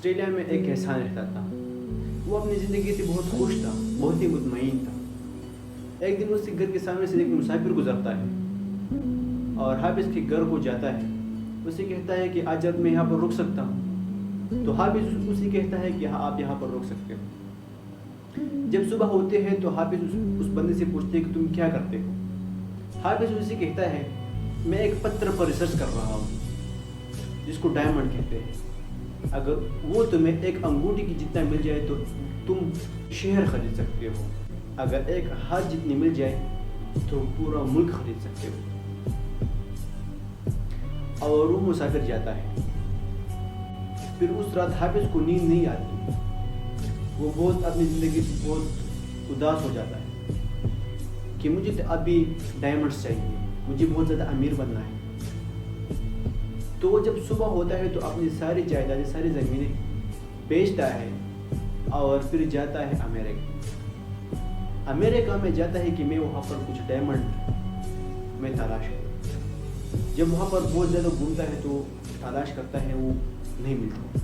Australia میں ایک احسان رہتا تھا. وہ اپنی زندگی سے بہت خوش تھا, بہت ہی مطمئن تھا. ایک دن اس کے گھر کے سامنے سے ایک مسافر گزرتا ہے اور حافظ کے گھر کو جاتا ہے. اسے کہتا ہے کہ آج میں یہاں پر رک سکتا ہوں. تو حافظ اسے کہتا ہے کہ آپ یہاں پر رک سکتے ہو. جب صبح ہوتے ہیں تو حافظ اس بندے سے پوچھتے ہیں کہ تم کیا کرتے ہو. حافظ اسے کہتا ہے میں ایک پتھر پر ریسرچ کر رہا ہوں جس کو ڈائمنڈ کہتے ہیں. اگر وہ تمہیں ایک انگوٹھی کی جتنا مل جائے تو تم شہر خرید سکتے ہو. اگر ایک ہاتھ جتنی مل جائے تو پورا ملک خرید سکتے ہو. اور وہ مسافر جاتا ہے. پھر اس رات حافظ کو نیند نہیں آتی. وہ بہت اپنی زندگی سے بہت اداس ہو جاتا ہے کہ مجھے تو ابھی ڈائمنڈس چاہیے, مجھے بہت زیادہ امیر بننا ہے. تو وہ جب صبح ہوتا ہے تو اپنی ساری جائیدادیں, ساری زمینیں بیچتا ہے اور پھر جاتا ہے امریکہ. امریکہ میں جاتا ہے کہ میں وہاں پر کچھ ڈائمنڈ میں تلاش کروں. جب وہاں پر بہت زیادہ گھومتا ہے تو تلاش کرتا ہے, وہ نہیں ملتا.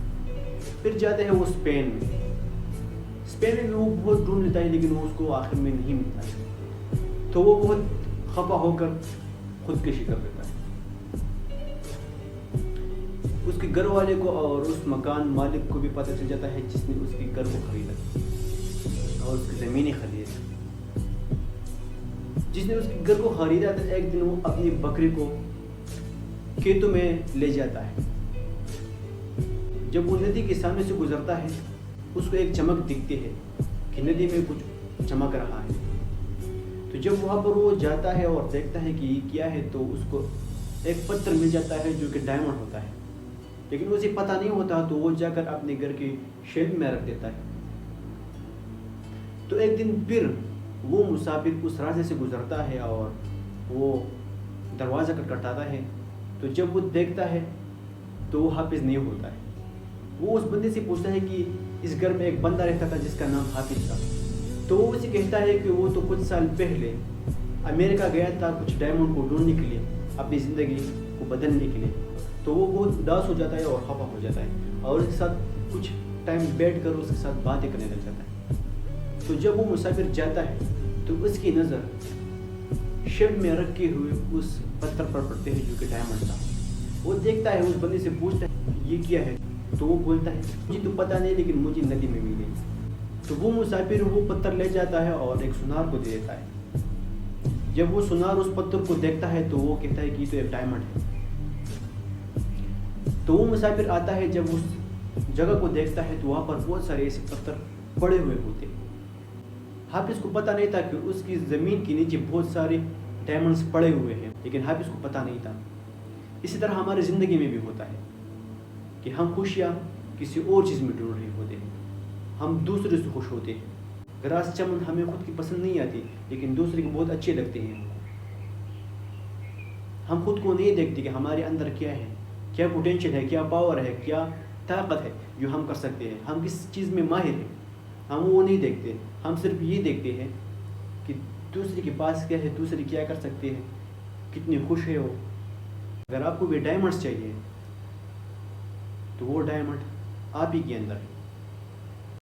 پھر جاتا ہے وہ اسپین میں. اسپین میں وہ بہت ڈھونڈ لیتا ہے لیکن وہ اس کو آخر میں نہیں ملتا ہے. تو وہ بہت خفا ہو کر خودکشی کر دیتا ہے. اس کے گھر والے کو اور اس مکان مالک کو بھی پتہ چل جاتا ہے جس نے اس کے گھر کو خریدا اور اس کی زمینیں خریدا. جس نے اس کے گھر کو خریدا تھا, ایک دن وہ اپنی بکری کو کھیتوں میں لے جاتا ہے. جب وہ ندی کے سامنے سے گزرتا ہے اس کو ایک چمک دکھتی ہے کہ ندی میں کچھ چمک رہا ہے. تو جب وہاں پر وہ جاتا ہے اور دیکھتا ہے کہ یہ کیا ہے تو اس کو ایک پتھر مل جاتا ہے جو کہ ڈائمنڈ ہوتا ہے. لیکن اسے پتہ نہیں ہوتا تو وہ جا کر اپنے گھر کے شیلف میں رکھ دیتا ہے. تو ایک دن پھر وہ مسافر اس راستے سے گزرتا ہے اور وہ دروازہ کھٹکھٹاتا ہے. تو جب وہ دیکھتا ہے تو وہ حافظ نہیں ہوتا ہے. وہ اس بندے سے پوچھتا ہے کہ اس گھر میں ایک بندہ رہتا تھا جس کا نام حافظ تھا. تو وہ اسے کہتا ہے کہ وہ تو کچھ سال پہلے امریکہ گیا تھا کچھ ڈائمنڈ کو ڈھونڈنے کے لیے, اپنی زندگی کو بدلنے کے لیے. تو وہ بہت اداس ہو جاتا ہے اور خفا ہو جاتا ہے اور اس کے ساتھ کچھ ٹائم بیٹھ کر اس کے ساتھ باتیں کرنے لگ جاتا ہے. تو جب وہ مسافر جاتا ہے تو اس کی نظر شیلف میں رکھے ہوئے اس پتھر پر پڑتے ہیں جو کہ ڈائمنڈ تھا. وہ دیکھتا ہے, اس بندے سے پوچھتا ہے یہ کیا ہے. تو وہ بولتا ہے مجھے تو پتہ نہیں لیکن مجھے ندی میں مل گئی. تو وہ مسافر وہ پتھر لے جاتا ہے اور ایک سنار کو دے دیتا ہے. جب وہ سنار اس پتھر کو دیکھتا ہے تو وہ کہتا ہے کہ یہ تو ایک ڈائمنڈ ہے. تو وہ مسافر آتا ہے, جب اس جگہ کو دیکھتا ہے تو وہاں پر بہت سارے ایسے پتھر پڑے ہوئے ہوتے. حافظ کو پتہ نہیں تھا کہ اس کی زمین کے نیچے بہت سارے ڈائمنڈز پڑے ہوئے ہیں, لیکن حافظ کو پتہ نہیں تھا. اسی طرح ہماری زندگی میں بھی ہوتا ہے کہ ہم خوشیاں کسی اور چیز میں ڈھونڈ رہے ہوتے ہیں. ہم دوسرے سے خوش ہوتے ہیں. گراس چمن ہمیں خود کی پسند نہیں آتی لیکن دوسرے کو بہت اچھے لگتے ہیں. ہم خود کو نہیں دیکھتے کہ ہمارے اندر کیا ہے, کیا پوٹینشیل ہے, کیا پاور ہے, کیا طاقت ہے جو ہم کر سکتے ہیں. ہم کس چیز میں ماہر ہیں, ہم وہ نہیں دیکھتے. ہم صرف یہ دیکھتے ہیں کہ دوسرے کے پاس کیا ہے, دوسرے کیا کر سکتے ہیں, کتنی خوش ہے وہ. اگر آپ کو بھی ڈائمنڈس چاہیے تو وہ ڈائمنڈ آپ ہی کے اندر ہے.